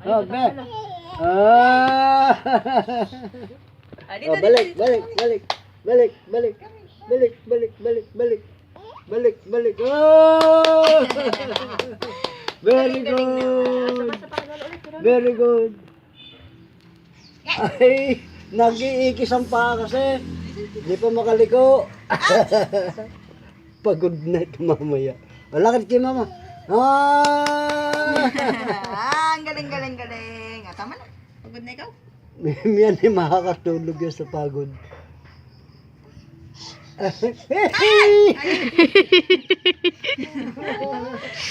Oh, be. Ah. Dito, Oh, balik. Balik. Oh! Very good. Very good. Ay, nag-iikis ang paa kasi. Hindi pa makaliko. Pagod na ito mamaya. Malakad kay mama. Ah! Ang galing. Tama na. Pagod na ikaw. Yan ay makakatulog yan sa pagod.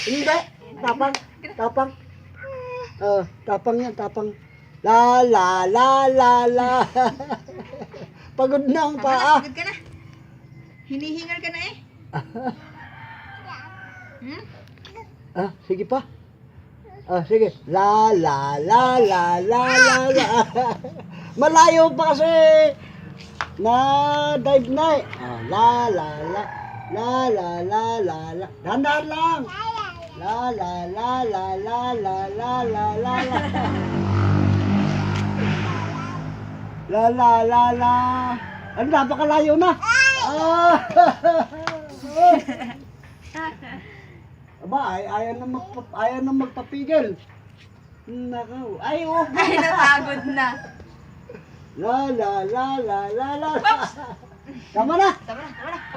Hindi. Tapang. Tapang yan. La. Pagod na ang Tama na, paa. pagod ka na. Hinihingal ka na eh. Sige pa. Sige. La. Malayo pa kasi. Na dive na eh. La. Dahan-dahan lang. La. La. Ano, napakalayo na. Aba, ayaw na magpapigil. Nakaw. Ay, oh. Ay, napagod na. La. Tama na. Tama na.